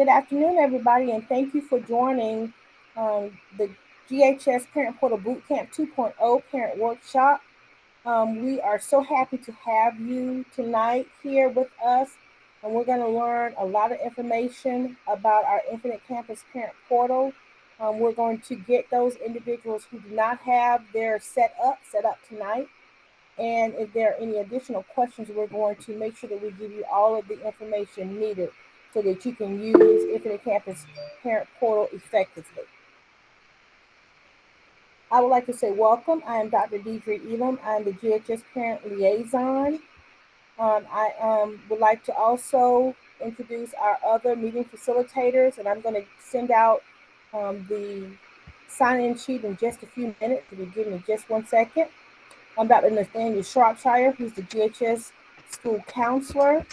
Good afternoon, everybody, and thank you for joining the GHS Parent Portal Bootcamp 2.0 Parent Workshop. We are so happy to have you tonight here with us, and we're going to learn a lot of information about our Infinite Campus Parent Portal. We're going to get those individuals who do not have their set up tonight. And if there are any additional questions, we're going to make sure that we give you all of the information needed so that you can use Infinite Campus Parent Portal effectively. I would like to say welcome. I am Dr. Deidre Elam. I'm the GHS Parent Liaison. I would like to also introduce our other meeting facilitators, and I'm going to send out the sign-in sheet in just a few minutes. If you give me just 1 second. I'm Dr. Nathaniel Shropshire, who's the GHS school counselor.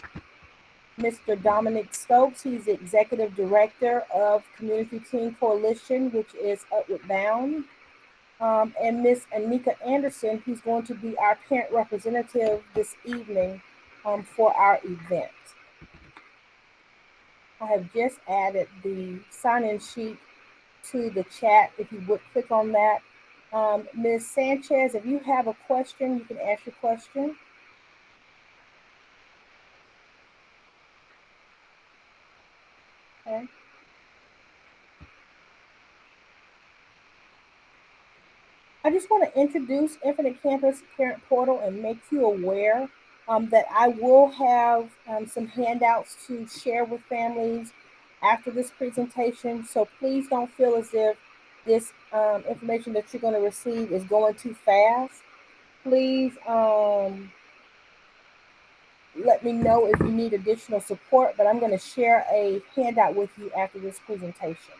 Mr. Dominic Stokes, he's the executive director of Community Teen Coalition, which is Upward Bound. And Miss Nika Anderson, who's going to be our parent representative this evening for our event. I have just added the sign-in sheet to the chat. If you would click on that. Ms. Sanchez, if you have a question, you can ask your question. Okay. I just want to introduce Infinite Campus Parent Portal and make you aware that I will have some handouts to share with families after this presentation. So please don't feel as if this information that you're going to receive is going too fast. Please let me know if you need additional support, but I'm going to share a handout with you after this presentation.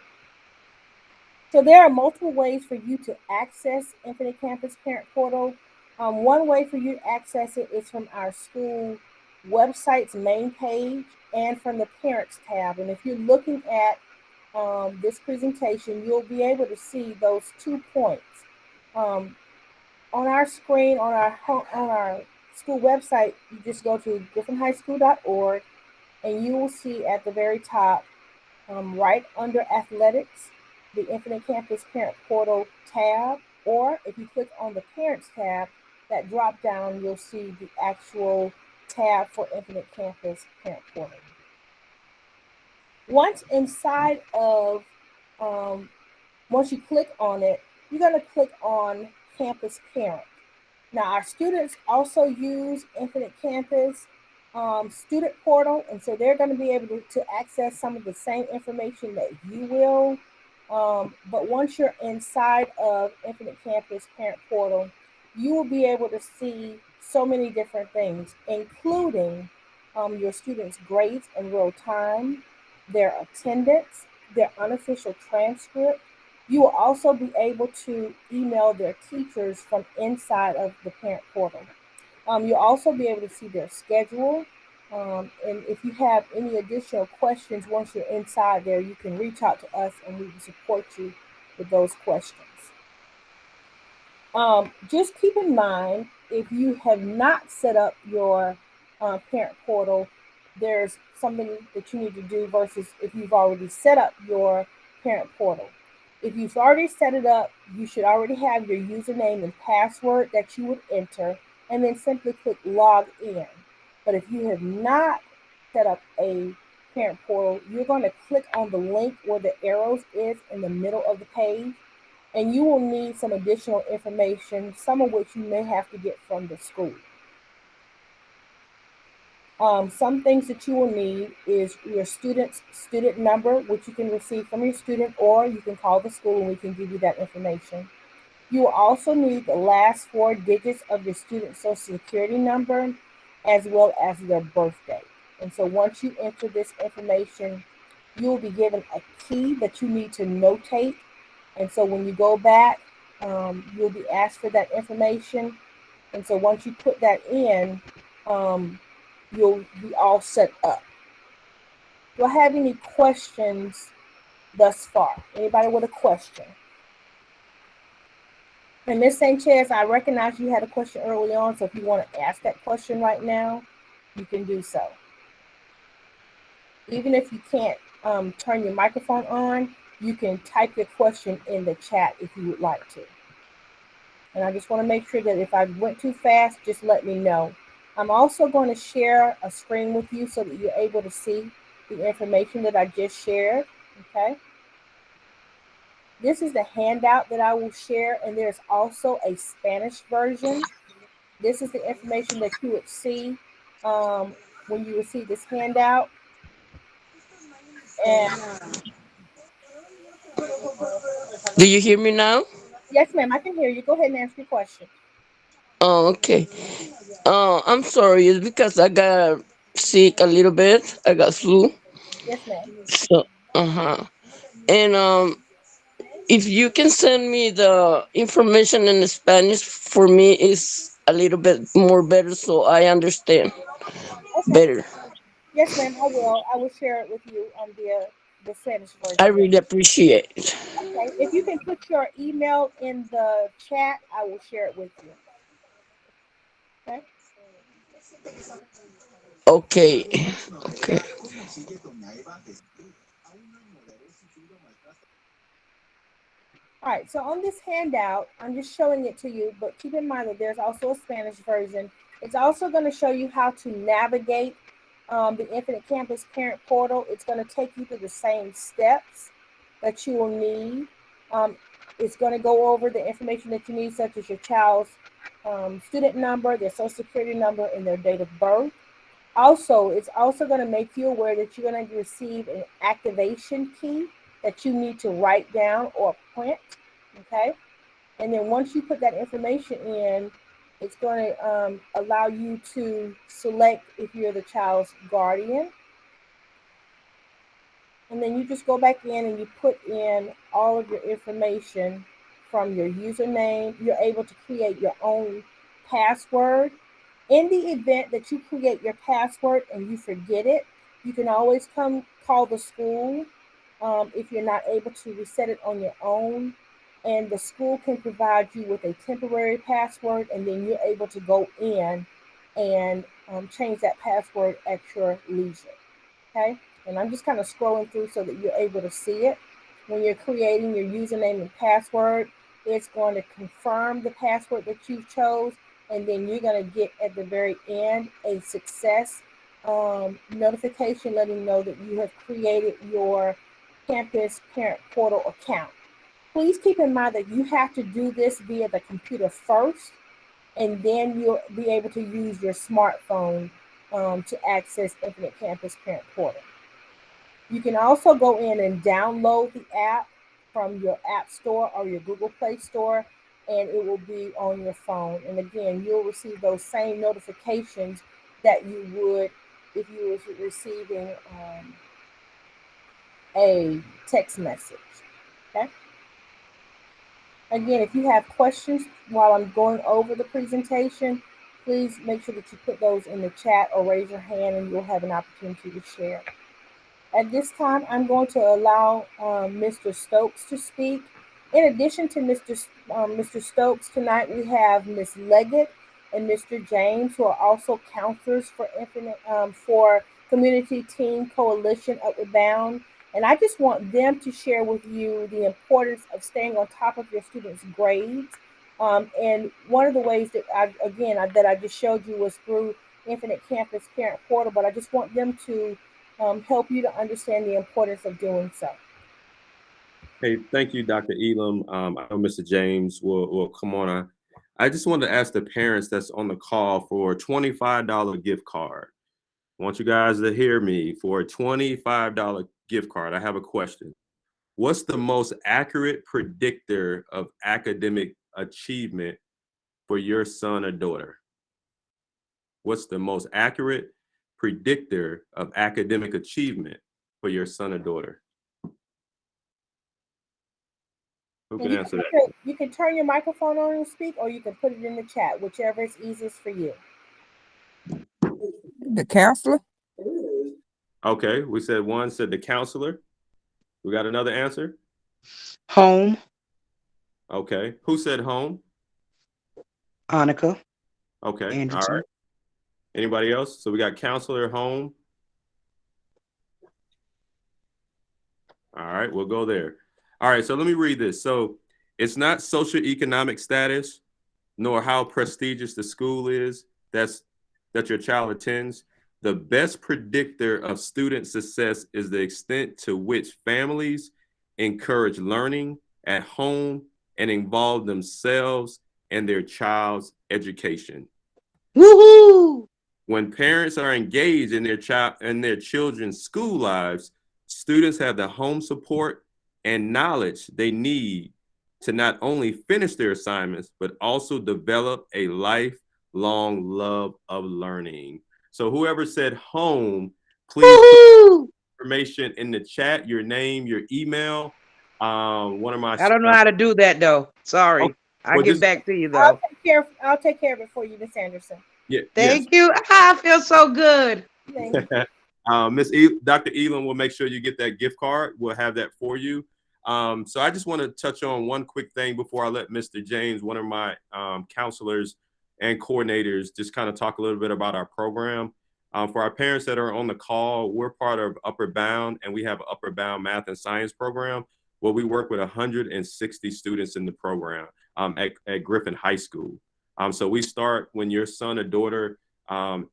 So there are multiple ways for you to access Infinite Campus Parent Portal. One way for you to access it is from our school website's main page and from the Parents tab. And if you're looking at this presentation, you'll be able to see those 2 points. On our screen, on our school website, you just go to griffinhighschool.org and you will see at the very top, right under athletics, the Infinite Campus Parent Portal tab, or if you click on the Parents tab, that drop down, you'll see the actual tab for Infinite Campus Parent Portal. Once inside of, once you click on it, you're going to click on Campus Parent. Now, our students also use Infinite Campus Student Portal, and so they're going to be able to access some of the same information that you will. But once you're inside of Infinite Campus Parent Portal, you will be able to see so many different things, including your students' grades in real time, their attendance, their unofficial transcript. You will also be able to email their teachers from inside of the parent portal. You'll also be able to see their schedule. And if you have any additional questions once you're inside there, you can reach out to us and we will support you with those questions. Just keep in mind, if you have not set up your parent portal, there's something that you need to do versus if you've already set up your parent portal. If you've already set it up, you should already have your username and password that you would enter, and then simply click log in. But if you have not set up a parent portal, you're going to click on the link where the arrows is in the middle of the page, and you will need some additional information, some of which you may have to get from the school. Some things that you will need is your student's student number, which you can receive from your student, or you can call the school and we can give you that information. You will also need the last 4 digits of your student's social security number, as well as their birthday. And so once you enter this information, you will be given a key that you need to notate. And so when you go back, you'll be asked for that information. And so once you put that in, you'll be all set up. Do I have any questions thus far? Anybody with a question? And Ms. Sanchez, I recognize you had a question early on, so if you want to ask that question right now, you can do so. Even if you can't turn your microphone on, you can type your question in the chat if you would like to. And I just want to make sure that if I went too fast, just let me know. I'm also going to share a screen with you so that you're able to see the information that I just shared. Okay. This is the handout that I will share, and there's also a Spanish version. This is the information that you would see when you receive this handout. And Do you hear me now? yes, ma'am, I can hear you. Go ahead and answer your question. Oh, okay. I'm sorry. It's because I got sick a little bit. I got flu. Yes, ma'am. So, and if you can send me the information in Spanish for me is a little bit more better so I understand Okay. better. Yes, ma'am, I will. I will share it with you via the Spanish I version then. really appreciate it. Okay. If you can put your email in the chat, I will share it with you. Okay. Okay. Okay. All right, so on this handout, I'm just showing it to you, but keep in mind that there's also a Spanish version. It's also going to show you how to navigate the Infinite Campus Parent Portal. It's going to take you through the same steps that you will need. Um, it's going to go over the information that you need, such as your child's student number, their social security number, and their date of birth. Also, it's also going to make you aware that you're going to receive an activation key that you need to write down or print. Okay. And then once you put that information in, it's going to allow you to select if you're the child's guardian. And then you just go back in and you put in all of your information from your username. You're able to create your own password. In the event that you create your password and you forget it, you can always come call the school if you're not able to reset it on your own. And the school can provide you with a temporary password, and then you're able to go in and change that password at your leisure. Okay. And I'm just kind of scrolling through so that you're able to see it. When you're creating your username and password, it's going to confirm the password that you chose, and then you're going to get at the very end a success notification letting you know that you have created your campus parent portal account. Please keep in mind that you have to do this via the computer first, and then you'll be able to use your smartphone to access Infinite Campus Parent Portal. You can also go in and download the app from your App Store or your Google Play Store, and it will be on your phone. And again, you'll receive those same notifications that you would if you were receiving a text message. Okay. Again, if you have questions while I'm going over the presentation, please make sure that you put those in the chat or raise your hand and you'll have an opportunity to share. At this time, I'm going to allow Mr. Stokes to speak. In addition to Mr. Stokes, tonight we have Ms. Leggett and Mr. James, who are also counselors for for Community Teen Coalition Upward Bound. And I just want them to share with you the importance of staying on top of your students' grades. And one of the ways that that I just showed you was through Infinite Campus Parent Portal, but I just want them to help you to understand the importance of doing so. Hey, thank you, Dr. Elam. I know Mr. James will come on. I just wanted to ask the parents that's on the call for a $25 gift card. I want you guys to hear me for a $25 gift card. I have a question. What's the most accurate predictor of academic achievement for your son or daughter? What's the most accurate predictor of academic achievement for your son or daughter? Who And can answer that? you can turn your microphone on and speak, or you can put it in the chat, whichever is easiest for you. The counselor? Okay, we said one said the counselor. We got another answer? Home. Okay. Who said home? Annika. Okay. All Anderson. right. Anybody else? So we got counselor, home. All right, we'll go there. All right, so let me read this. So it's not socioeconomic status, nor how prestigious the school is that your child attends. The best predictor of student success is the extent to which families encourage learning at home and involve themselves in their child's education. Woohoo! When parents are engaged in their children's school lives, students have the home support and knowledge they need to not only finish their assignments, but also develop a lifelong love of learning. So whoever said home, please put information in the chat, your name, your email. One of my I don't know how to do that though. Sorry. Okay. I'll Well, get just- back to you though. I'll take care of it for you, Miss Anderson. Yeah, Thank you. I feel so good. Thank you. Dr. Elam will make sure you get that gift card. We'll have that for you. So I just want to touch on one quick thing before I let Mr. James, one of my counselors and coordinators, just kind of talk a little bit about our program. For our parents that are on the call, we're part of Upper Bound, and we have an Upper Bound Math and Science program where we work with 160 students in the program at Griffin High School. So we start when your son or daughter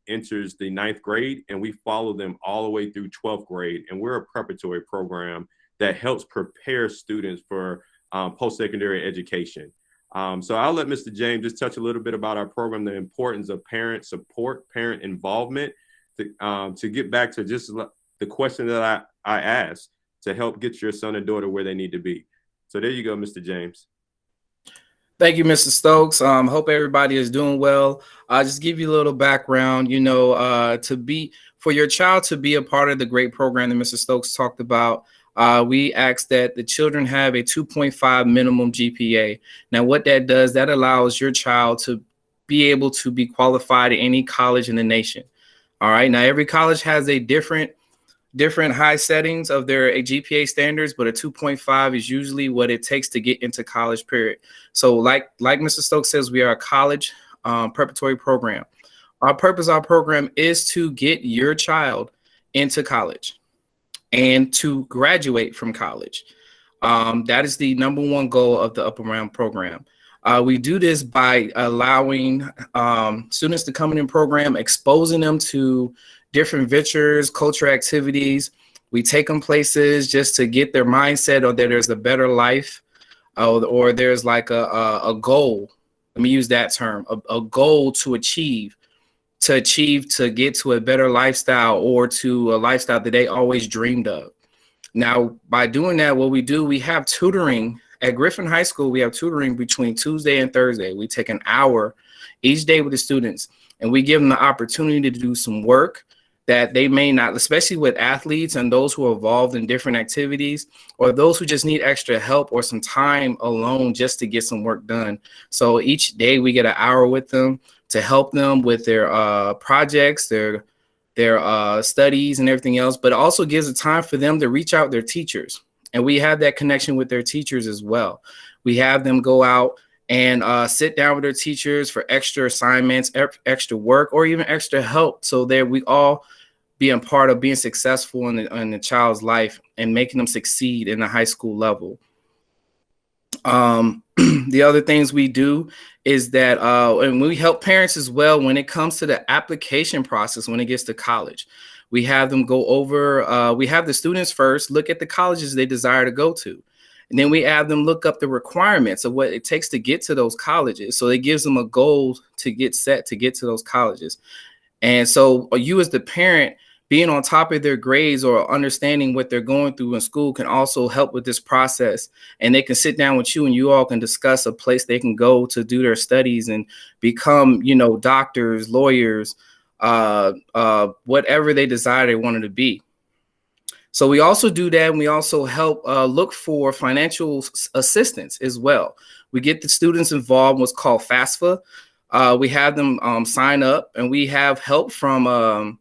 enters the 9th grade, and we follow them all the way through 12th grade. And we're a preparatory program that helps prepare students for post-secondary education. So I'll let Mr. James just touch a little bit about our program, the importance of parent support, parent involvement, to get back to just the question that I asked to help get your son and daughter where they need to be. So there you go, Mr. James. Thank you, Mr. Stokes. Hope everybody is doing well. I'll just give you a little background, for your child to be a part of the great program that Mr. Stokes talked about. We ask that the children have a 2.5 minimum GPA. Now, what that does, that allows your child to be able to be qualified at any college in the nation. All right. Now, every college has a different high settings of their GPA standards, but a 2.5 is usually what it takes to get into college, period. So like Mr. Stokes says, we are a college preparatory program. Our purpose of our program is to get your child into college and to graduate from college. That is the number one goal of the Upper Round program. We do this by allowing students to come in the program, exposing them to different ventures, culture activities. We take them places just to get their mindset on that there's a better life, or there's like a goal. Let me use that term, a goal to achieve, to get to a better lifestyle, or to a lifestyle that they always dreamed of. Now, by doing that, what we do, we have tutoring at Griffin High School. We have tutoring between Tuesday and Thursday. We take an hour each day with the students, and we give them the opportunity to do some work that they may not, especially with athletes and those who are involved in different activities, or those who just need extra help or some time alone just to get some work done. So each day we get an hour with them to help them with their projects, their studies and everything else, but it also gives a time for them to reach out to their teachers. And we have that connection with their teachers as well. We have them go out and sit down with their teachers for extra assignments, extra work, or even extra help, so that we all be a part of being successful in the child's life and making them succeed in the high school level. The other things we do is that, and we help parents as well when it comes to the application process when it gets to college. We have them go over, we have the students first look at the colleges they desire to go to. And then we have them look up the requirements of what it takes to get to those colleges. So it gives them a goal to get set to get to those colleges. And so you as the parent, being on top of their grades or understanding what they're going through in school can also help with this process. And they can sit down with you and you all can discuss a place they can go to do their studies and become, doctors, lawyers, whatever they desire they wanted to be. So we also do that, and we also help look for financial assistance as well. We get the students involved in what's called FAFSA. We have them sign up, and we have help from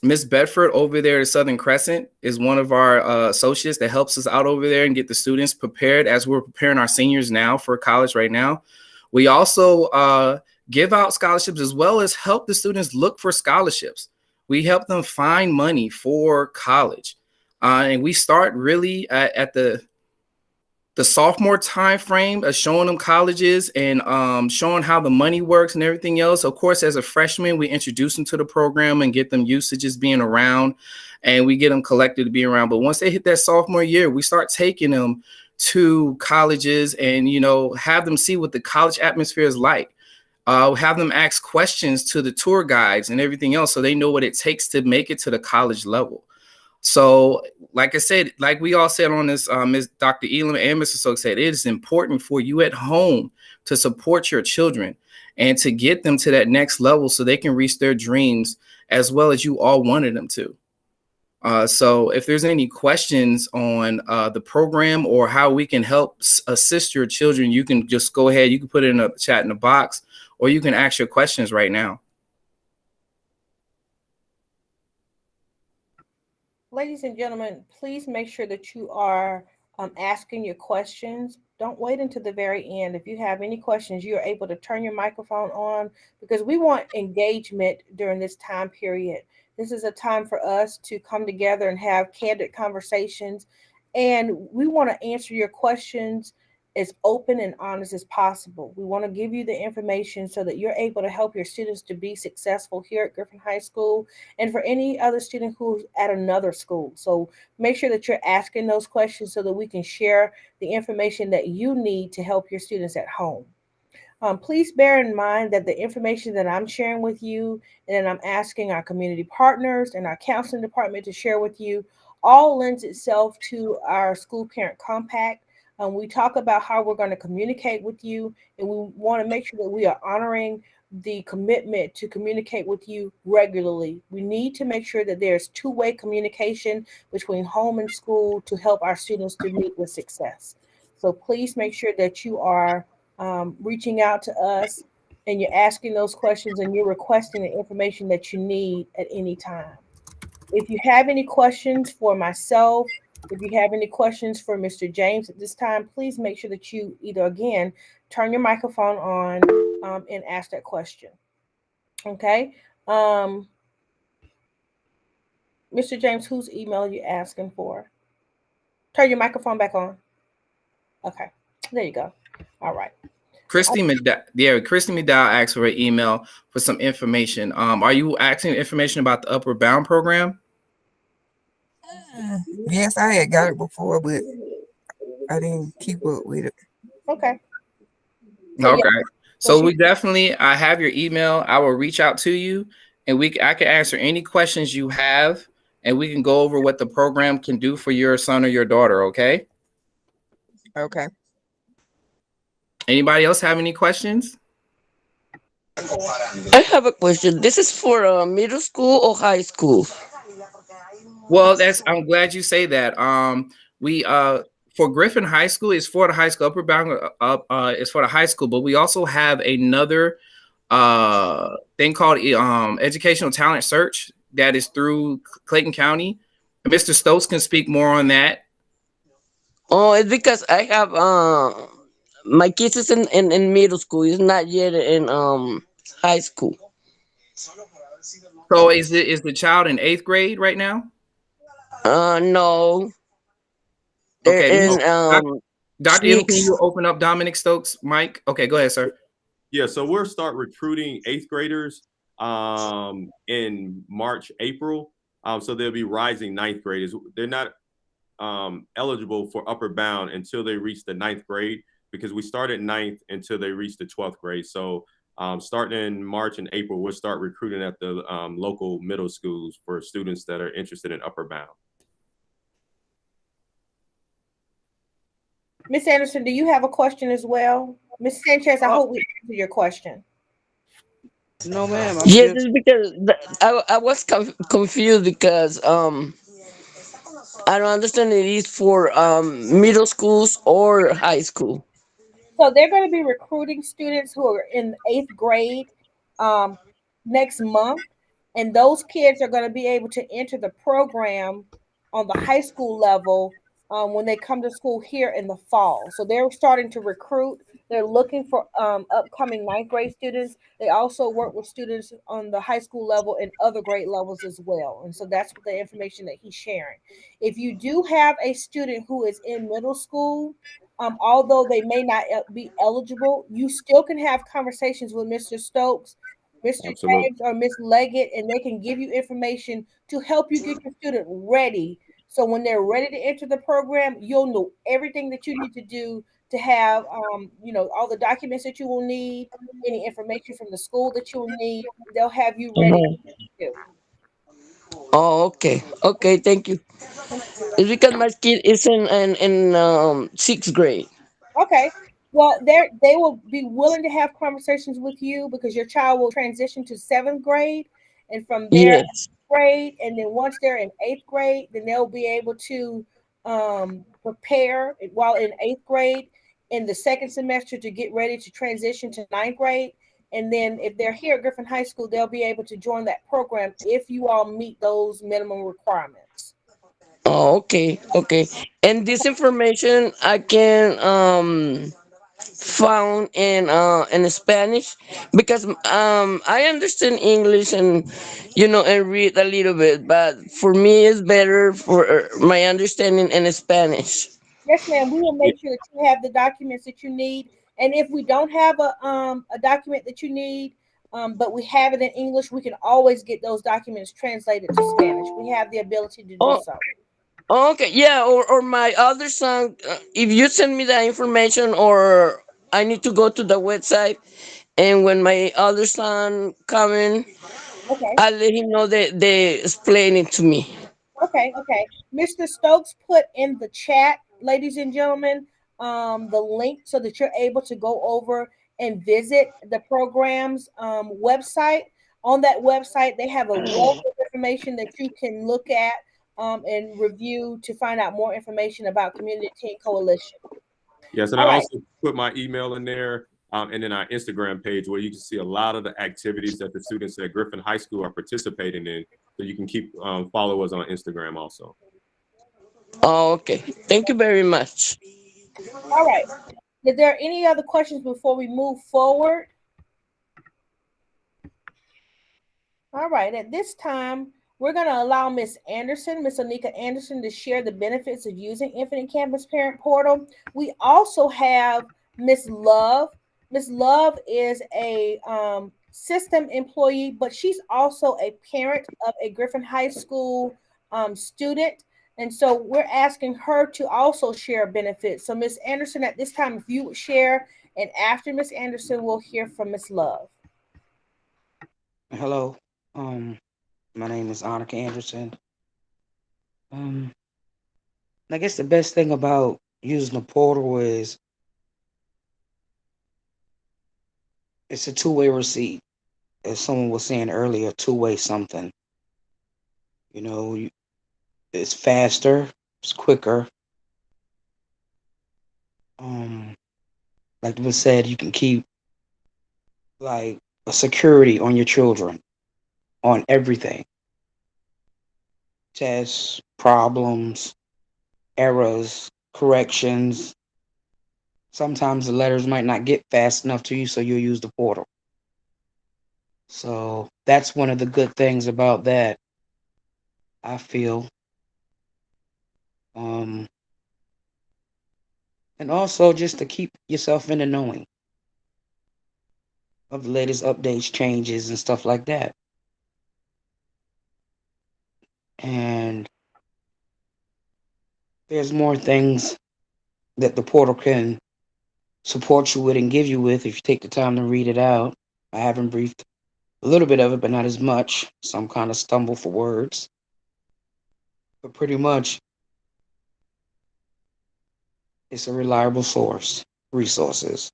Miss Bedford over there at Southern Crescent is one of our associates that helps us out over there and get the students prepared as we're preparing our seniors now for college right now. We also give out scholarships as well as help the students look for scholarships. We help them find money for college. And we start really at the sophomore time frame of showing them colleges and showing how the money works and everything else. Of course, as a freshman, we introduce them to the program and get them used to just being around, and we get them collected to be around. But once they hit that sophomore year, we start taking them to colleges and, you know, have them see what the college atmosphere is like. Have them ask questions to the tour guides and everything else so they know what it takes to make it to the college level. So, like I said, like we all said on this, Dr. Elam and Mr. Stokes said, it is important for you at home to support your children and to get them to that next level so they can reach their dreams as well as you all wanted them to. So if there's any questions on the program or how we can help assist your children, you can just go ahead. You can put it in a chat in the box, or you can ask your questions right now. Ladies and gentlemen, please make sure that you are asking your questions. Don't wait until the very end. If you have any questions, you are able to turn your microphone on because we want engagement during this time period. This is a time for us to come together and have candid conversations, and we want to answer your questions as open and honest as possible. We want to give you the information so that you're able to help your students to be successful here at Griffin High School and for any other student who's at another school. So make sure that you're asking those questions so that we can share the information that you need to help your students at home. Please bear in mind that the information that I'm sharing with you and that I'm asking our community partners and our counseling department to share with you all lends itself to our school parent compact. We talk about how we're going to communicate with you, and we want to make sure that we are honoring the commitment to communicate with you regularly. We need to make sure that there's two-way communication between home and school to help our students to meet with success. So please make sure that you are reaching out to us and you're asking those questions and you're requesting the information that you need at any time. If you have any questions for myself, if you have any questions for Mr. James at this time, please make sure that you either, again, turn your microphone on and ask that question. Okay. Mr. James, whose email are you asking for? Turn your microphone back on. Okay. There you go. All right. Christy McDowell asked for an email for some information. Are you asking information about the Upward Bound program? Yes, I had got it before, but I didn't keep up with it. Okay. Okay. So we definitely, I have your email. I will reach out to you, and I can answer any questions you have, and we can go over what the program can do for your son or your daughter. Okay. Okay. Anybody else have any questions? I have a question. This is for middle school or high school? Well, I'm glad you say that. We for Griffin High School is for the high school. Upward Bound is for the high school, but we also have another thing called Educational Talent Search that is through Clayton County. Mr. Stokes can speak more on that. Oh, it's because I have my kids is in middle school. It's not yet in high school. So is the child in 8th grade right now? No. Okay. In Dr. Elam, can you open up Dominic Stokes' mic? Okay, go ahead, sir. Yeah, so we'll start recruiting 8th graders in March, April. So they'll be rising 9th graders. They're not eligible for Upward Bound until they reach the 9th grade, because we start at 9th until they reach the 12th grade. So starting in March and April, we'll start recruiting at the local middle schools for students that are interested in Upward Bound. Ms. Anderson, do you have a question as well? Ms. Sanchez, I hope we answer your question. No, ma'am. Yes, it's because I was confused because I don't understand it is for middle schools or high school. So they're going to be recruiting students who are in 8th grade next month, and those kids are going to be able to enter the program on the high school level when they come to school here in the fall. So they're starting to recruit They're looking for upcoming ninth grade students. They also work with students on the high school level and other grade levels as well. And so that's the information that he's sharing. If you do have a student who is in middle school, although they may not be eligible, you still can have conversations with Mr. Stokes, Mr. Absolutely. James, or Miss Leggett, and they can give you information to help you get your student ready. So when they're ready to enter the program, you'll know everything that you need to do to have, all the documents that you will need, any information from the school that you'll need. They'll have you ready Mhm. to do. Oh, okay. Okay, thank you. It's because my kid is in sixth grade. Okay. Well, they will be willing to have conversations with you because your child will transition to seventh grade, and from there, Yes. grade, and then once they're in eighth grade, then they'll be able to prepare while in eighth grade in the second semester to get ready to transition to ninth grade. And then if they're here at Griffin High School, they'll be able to join that program if you all meet those minimum requirements. Oh, okay. Okay. And this information I can found in Spanish because I understand English and and read a little bit, but for me it's better for my understanding in Spanish. Yes, ma'am. We will Yeah. make sure that you have the documents that you need. And if we don't have a document that you need, but we have it in English, we can always get those documents translated to Spanish. We have the ability to do Oh, so. okay, yeah. Or my other son, if you send me that information, or I need to go to the website, and when my other son coming, Okay. I'll let him know that they explain it to me. Okay. Mr. Stokes put in the chat, ladies and gentlemen, the link so that you're able to go over and visit the program's website. On that website, they have a wealth of information that you can look at and review to find out more information about Community Teen Coalition. Yes, and I All right. also put my email in there, and then our Instagram page where you can see a lot of the activities that the students at Griffin High School are participating in. So you can keep follow us on Instagram also. Oh, okay. Thank you very much. All right. Is there any other questions before we move forward? All right, at this time, we're going to allow Miss Anderson, Miss Anika Anderson, to share the benefits of using Infinite Campus Parent Portal. We also have Miss Love. Miss Love is a system employee, but she's also a parent of a Griffin High School student. And so we're asking her to also share benefits. So, Miss Anderson, at this time, if you would share, and after Miss Anderson, we'll hear from Miss Love. Hello. My name is Annika Anderson. Um, I guess the best thing about using the portal is it's a two-way receipt. As someone was saying earlier, two-way something. You know, it's faster, it's quicker. Like was said, you can keep like a security on your children, on everything. Tests, problems, errors, corrections. Sometimes the letters might not get fast enough to you, so you'll use the portal. So that's one of the good things about that, I feel. Um, and also just to keep yourself in the knowing of the latest updates, changes, and stuff like that. And there's more things that the portal can support you with and give you with if you take the time to read it out. I haven't briefed a little bit of it, but not as much. Some kind of stumble for words. But pretty much, it's a reliable source, resources.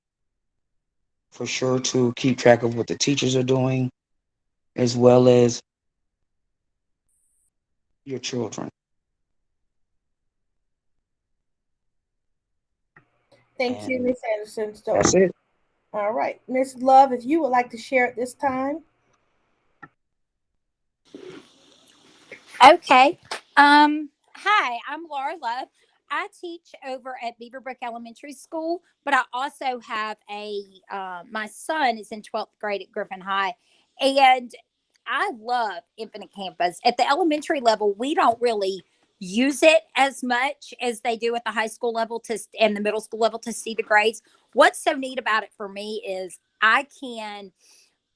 For sure to keep track of what the teachers are doing, as well as your children. Thank you, And Miss Anderson. So, that's it. all right, Miss Love, if you would like to share at this time. Okay. Hi, I'm Laura Love. I teach over at Beaverbrook Elementary School, but I also have my son is in 12th grade at Griffin High. And I love Infinite Campus. At the elementary level, we don't really use it as much as they do at the high school level and the middle school level to see the grades. What's so neat about it for me is I can,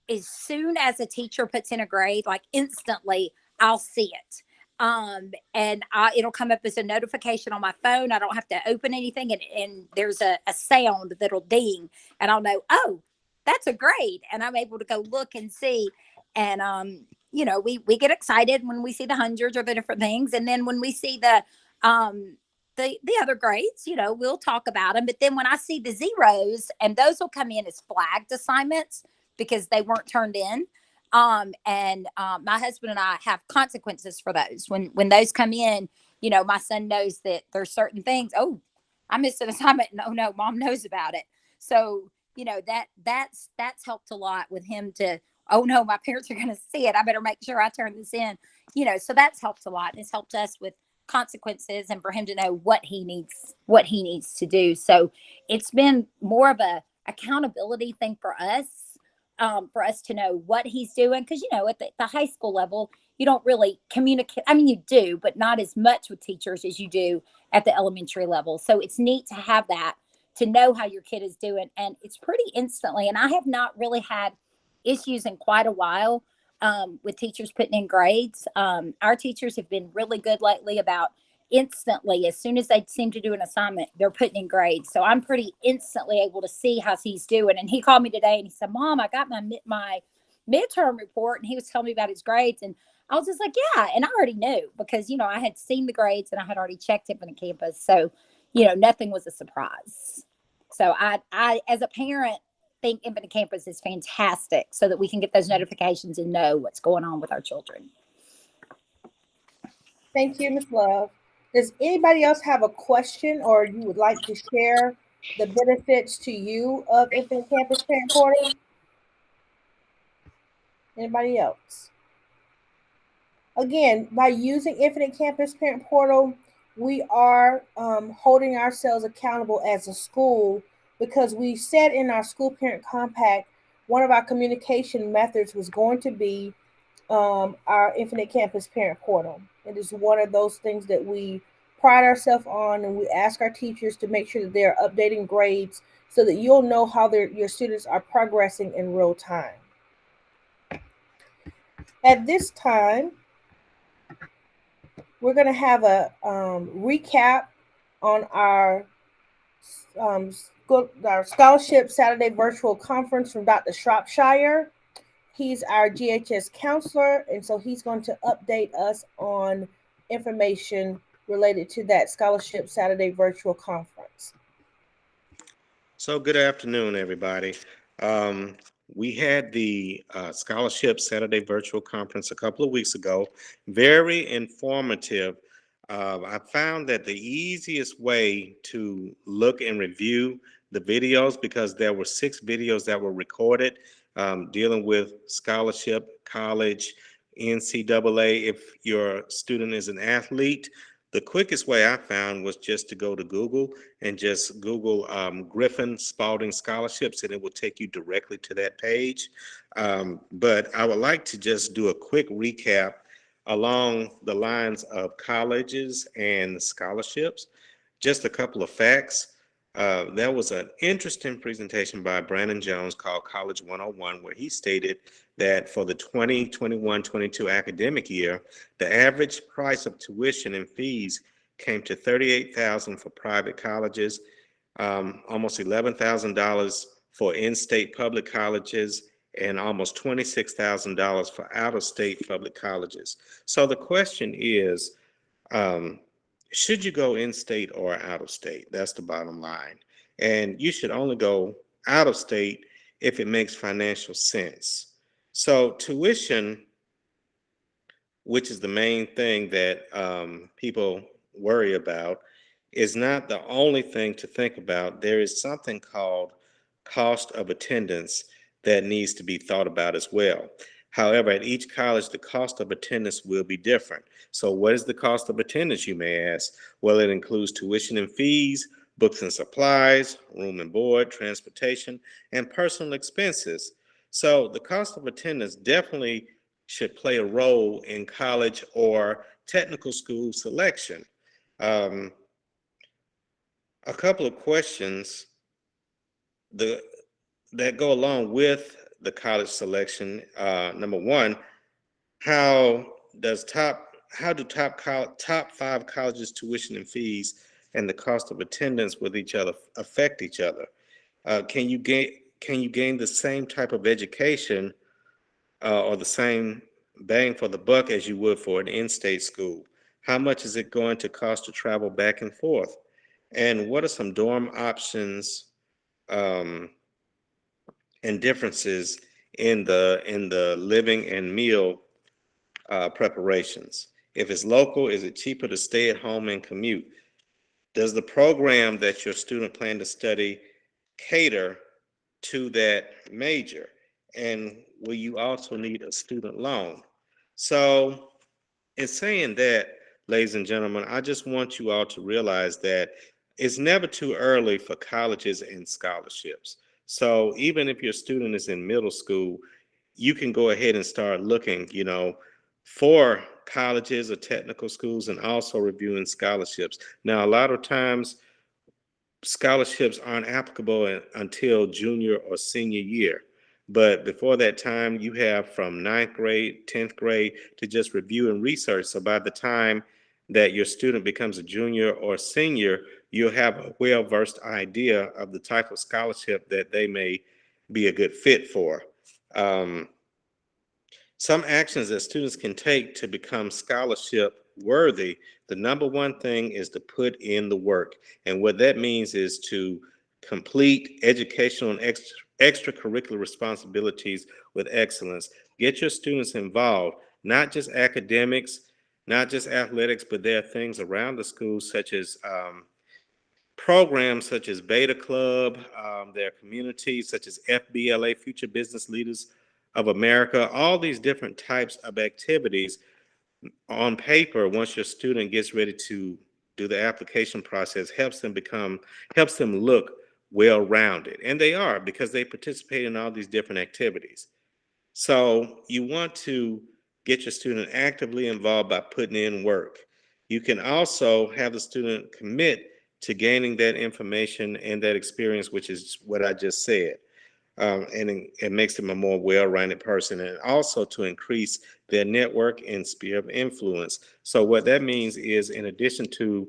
as soon as a teacher puts in a grade, like instantly, I'll see it. And it'll come up as a notification on my phone. I don't have to open anything, and there's a sound that'll ding, and I'll know, oh, that's a grade, and I'm able to go look and see. And we get excited when we see the hundreds or the different things, and then when we see the other grades, we'll talk about them. But then when I see the zeros, and those will come in as flagged assignments because they weren't turned in. My husband and I have consequences for those. When those come in, my son knows that there's certain things. Oh, I missed an assignment. No, mom knows about it. So, that's helped a lot with him to, oh no, my parents are going to see it. I better make sure I turn this in, so that's helped a lot. It's helped us with consequences and for him to know what he needs to do. So it's been more of a accountability thing for us to know what he's doing. Because, at the high school level, you don't really communicate. I mean, you do, but not as much with teachers as you do at the elementary level. So it's neat to have that, to know how your kid is doing. And it's pretty instantly. And I have not really had issues in quite a while with teachers putting in grades. Our teachers have been really good lately about instantly, as soon as they seem to do an assignment, they're putting in grades. So I'm pretty instantly able to see how he's doing. And he called me today and he said, Mom, I got my midterm report, and he was telling me about his grades. And I was just like, yeah. And I already knew because, I had seen the grades and I had already checked Infinite Campus. So, nothing was a surprise. So I, as a parent, think Infinite Campus is fantastic so that we can get those notifications and know what's going on with our children. Thank you, Ms. Love. Does anybody else have a question, or you would like to share the benefits to you of Infinite Campus Parent Portal? Anybody else? Again, by using Infinite Campus Parent Portal, we are holding ourselves accountable as a school, because we said in our school parent compact, one of our communication methods was going to be our Infinite Campus Parent Portal. It is one of those things that we pride ourselves on, and we ask our teachers to make sure that they're updating grades so that you'll know how your students are progressing in real time. At this time, we're going to have a recap on our Scholarship Saturday Virtual Conference from Dr. Shropshire. He's our GHS counselor, and so he's going to update us on information related to that Scholarship Saturday Virtual Conference. So good afternoon, everybody. We had the Scholarship Saturday Virtual Conference a couple of weeks ago. Very informative. I found that the easiest way to look and review the videos, because there were 6 videos that were recorded dealing with scholarship, college, NCAA, if your student is an athlete. The quickest way I found was just to go to Google and just Google Griffin Spalding Scholarships, and it will take you directly to that page. But I would like to just do a quick recap along the lines of colleges and scholarships. Just a couple of facts. There was an interesting presentation by Brandon Jones called College 101, where he stated that for the 2021-22 academic year, the average price of tuition and fees came to $38,000 for private colleges, almost $11,000 for in-state public colleges, and almost $26,000 for out-of-state public colleges. So the question is, should you go in-state or out-of-state? That's the bottom line. And you should only go out-of-state if it makes financial sense. So tuition, which is the main thing that people worry about, is not the only thing to think about. There is something called cost of attendance that needs to be thought about as well. However, at each college, the cost of attendance will be different. So what is the cost of attendance, you may ask? Well, it includes tuition and fees, books and supplies, room and board, transportation, and personal expenses. So the cost of attendance definitely should play a role in college or technical school selection. Um, a couple of questions that go along with the college selection. Number one, how does top five colleges tuition and fees and the cost of attendance with each other affect each other? Can you gain the same type of education or the same bang for the buck as you would for an in-state school? How much is it going to cost to travel back and forth? And what are some dorm options um, and differences in the living and meal preparations? If it's local, is it cheaper to stay at home and commute? Does the program that your student plan to study cater to that major? And will you also need a student loan? So in saying that, ladies and gentlemen, I just want you all to realize that it's never too early for colleges and scholarships. So even if your student is in middle school, you can go ahead and start looking, for colleges or technical schools and also reviewing scholarships. Now, a lot of times scholarships aren't applicable until junior or senior year. But before that time, you have from ninth grade, 10th grade to just review and research. So by the time that your student becomes a junior or senior, you'll have a well-versed idea of the type of scholarship that they may be a good fit for. Um, some actions that students can take to become scholarship worthy, the number one thing is to put in the work. And what that means is to complete educational and extracurricular responsibilities with excellence. Get your students involved, not just academics, not just athletics, but there are things around the school such as programs such as Beta Club, their communities such as FBLA, Future Business Leaders of America, all these different types of activities on paper, once your student gets ready to do the application process, helps them look well-rounded. And they are, because they participate in all these different activities. So you want to get your student actively involved by putting in work. You can also have the student commit to gaining that information and that experience, which is what I just said. And it makes them a more well-rounded person, and also to increase their network and sphere of influence. So what that means is, in addition to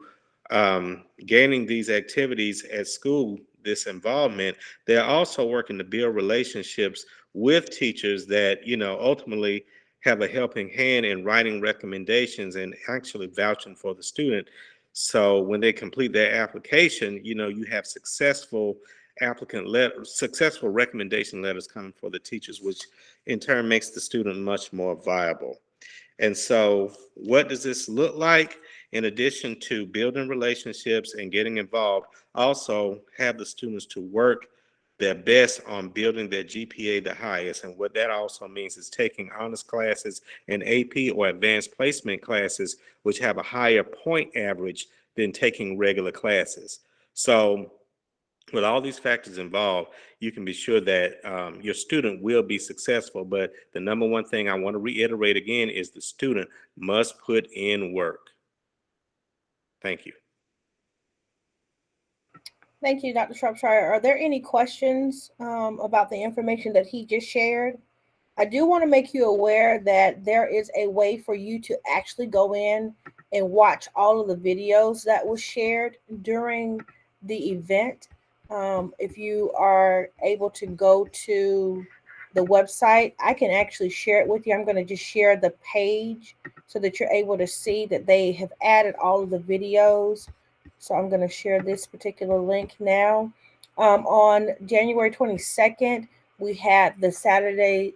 gaining these activities at school, this involvement, they're also working to build relationships with teachers that, ultimately have a helping hand in writing recommendations and actually vouching for the student. So when they complete their application, you have successful recommendation letters coming for the teachers, which in turn makes the student much more viable. And so what does this look like? In addition to building relationships and getting involved, also have the students to work their best on building their GPA the highest. And what that also means is taking honors classes and AP or advanced placement classes, which have a higher point average than taking regular classes. So with all these factors involved, you can be sure that your student will be successful. But the number one thing I want to reiterate again is the student must put in work. Thank you. Thank you, Dr. Shropshire. Are there any questions about the information that he just shared? I do want to make you aware that there is a way for you to actually go in and watch all of the videos that was shared during the event. If you are able to go to the website, I can actually share it with you. I'm going to just share the page so that you're able to see that they have added all of the videos. So I'm going to share this particular link now. On January 22nd, we had the Saturday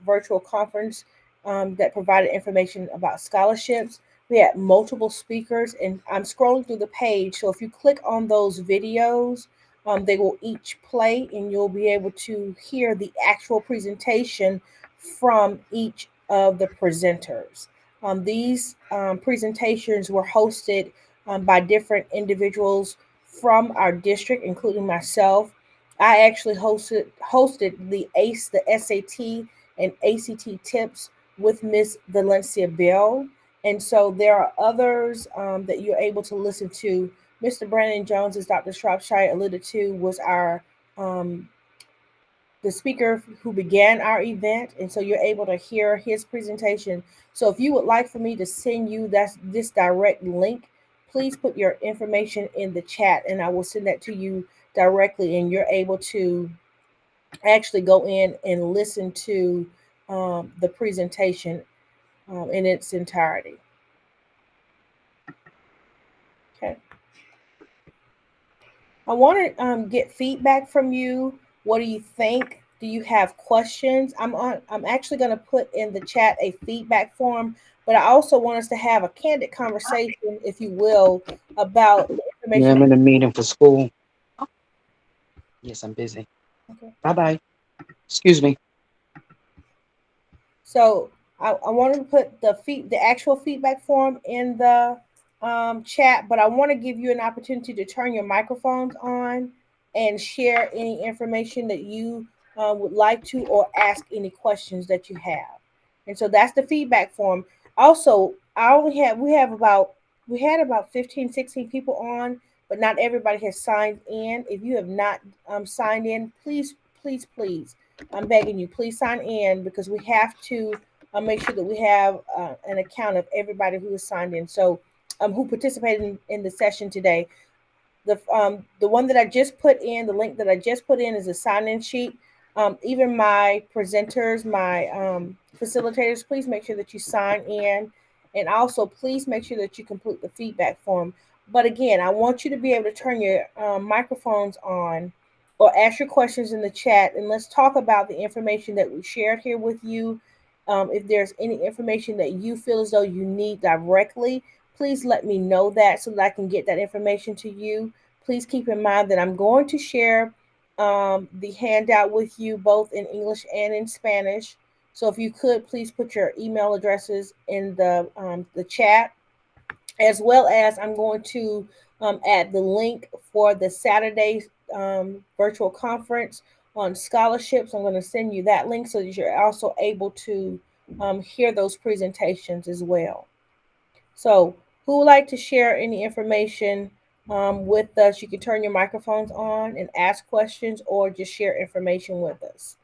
virtual conference that provided information about scholarships. We had multiple speakers, and I'm scrolling through the page. So if you click on those videos, they will each play, and you'll be able to hear the actual presentation from each of the presenters. These presentations were hosted by different individuals from our district, including myself. I actually hosted the ACE, the SAT, and ACT tips with Miss Valencia Bell. And so there are others that you're able to listen to. Mr. Brandon Jones, as Dr. Shropshire alluded to, was our um, the speaker who began our event, and so you're able to hear his presentation. So if you would like for me to send you this direct link, please put your information in the chat, and I will send that to you directly, and you're able to actually go in and listen to the presentation in its entirety. Okay. I want to get feedback from you. What do you think? Do you have questions? I'm actually going to put in the chat a feedback form, but I also want us to have a candid conversation, if you will, about the Yeah, I'm information. in a meeting for school. Yes, I'm busy. Okay. Bye-bye. Excuse me. So I want to put the actual feedback form in the chat, but I want to give you an opportunity to turn your microphones on and share any information that you would like to, or ask any questions that you have. And so that's the feedback form. Also, we had about 15, 16 people on, but not everybody has signed in. If you have not signed in, please, I'm begging you, please sign in, because we have to make sure that we have an account of everybody who is signed in. So, who participated in the session today. The one that I just put in, the link that I just put in, is a sign-in sheet. Even my presenters, my facilitators, please make sure that you sign in, and also please make sure that you complete the feedback form. But again, I want you to be able to turn your microphones on, or ask your questions in the chat, and let's talk about the information that we shared here with you. If there's any information that you feel as though you need directly, please let me know that, so that I can get that information to you. Please keep in mind that I'm going to share the handout with you both in English and in Spanish. So if you could please put your email addresses in the chat, as well as I'm going to add the link for the Saturday virtual conference on scholarships. I'm going to send you that link so that you're also able to hear those presentations as well. So, who would like to share any information with us? You can turn your microphones on and ask questions, or just share information with us.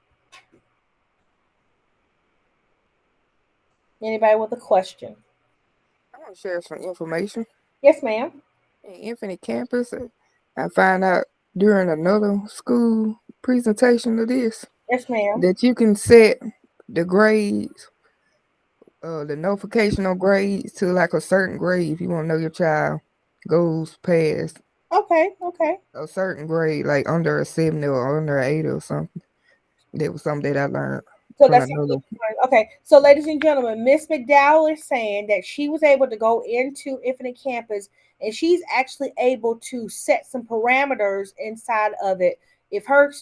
Anybody with a question? I want to share some information. Yes, ma'am. In Infinite Campus, I found out during another school presentation of this Yes, ma'am. that you can set the grades, the notificational grades to like a certain grade if you want to know your child goes past Okay. a certain grade, like under a 70 or under an 80 or something. That was something that I learned So from that's another. okay. So, ladies and gentlemen, Miss McDowell is saying that she was able to go into Infinite Campus, and she's actually able to set some parameters inside of it. If her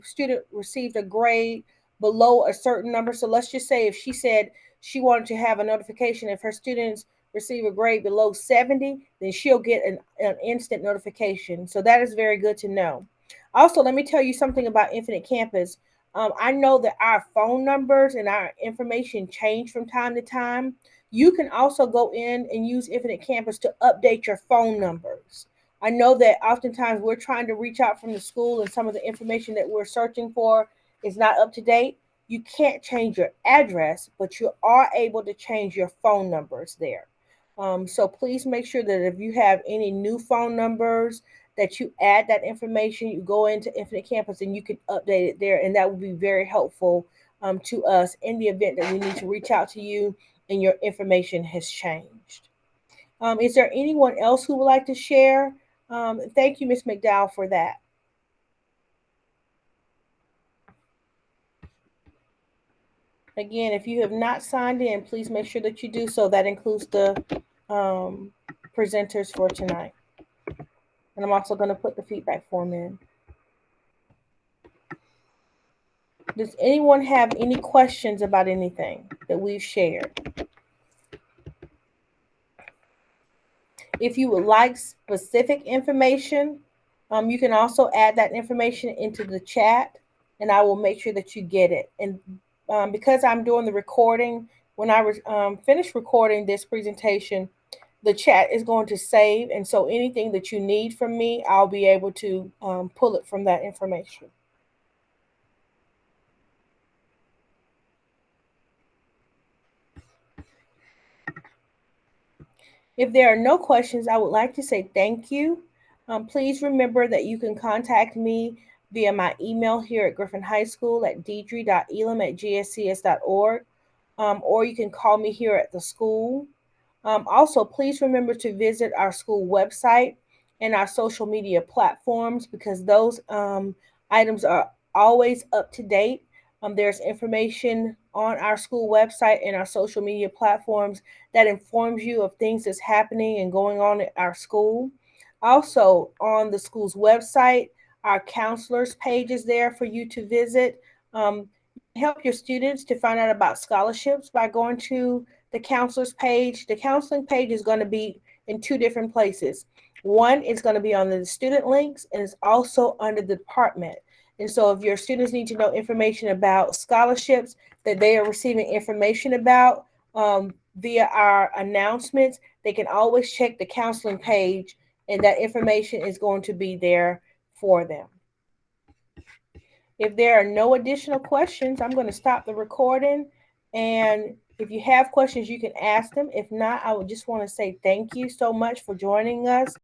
student received a grade below a certain number, so let's just say if she said she wanted to have a notification if her students receive a grade below 70, then she'll get an instant notification. So that is very good to know. Also, let me tell you something about Infinite Campus. I know that our phone numbers and our information change from time to time. You can also go in and use Infinite Campus to update your phone numbers. I know that oftentimes we're trying to reach out from the school, and some of the information that we're searching for is not up to date. You can't change your address, but you are able to change your phone numbers there. So please make sure that if you have any new phone numbers, that you add that information. You go into Infinite Campus and you can update it there, and that would be very helpful to us in the event that we need to reach out to you and your information has changed. Is there anyone else who would like to share? Thank you, Ms. McDowell, for that. Again, if you have not signed in, please make sure that you do so. That includes the presenters for tonight. And I'm also going to put the feedback form in. Does anyone have any questions about anything that we've shared? If you would like specific information, you can also add that information into the chat, and I will make sure that you get it. And because I'm doing the recording, when I finish recording this presentation, the chat is going to save, and so anything that you need from me, I'll be able to pull it from that information. If there are no questions, I would like to say thank you. Please remember that you can contact me via my email here at Griffin High School at deidre.elam@gscs.org, or you can call me here at the school. Also, please remember to visit our school website and our social media platforms, because those items are always up to date. There's information on our school website and our social media platforms that informs you of things that's happening and going on at our school. Also, on the school's website, our counselors page is there for you to visit. Help your students to find out about scholarships by going to the counselors page. The counseling page is going to be in two different places. One is going to be on the student links, and it's also under the department. And so if your students need to know information about scholarships that they are receiving information about via our announcements, they can always check the counseling page, and that information is going to be there for them. If there are no additional questions, I'm going to stop the recording. And if you have questions, you can ask them. If not, I would just want to say thank you so much for joining us.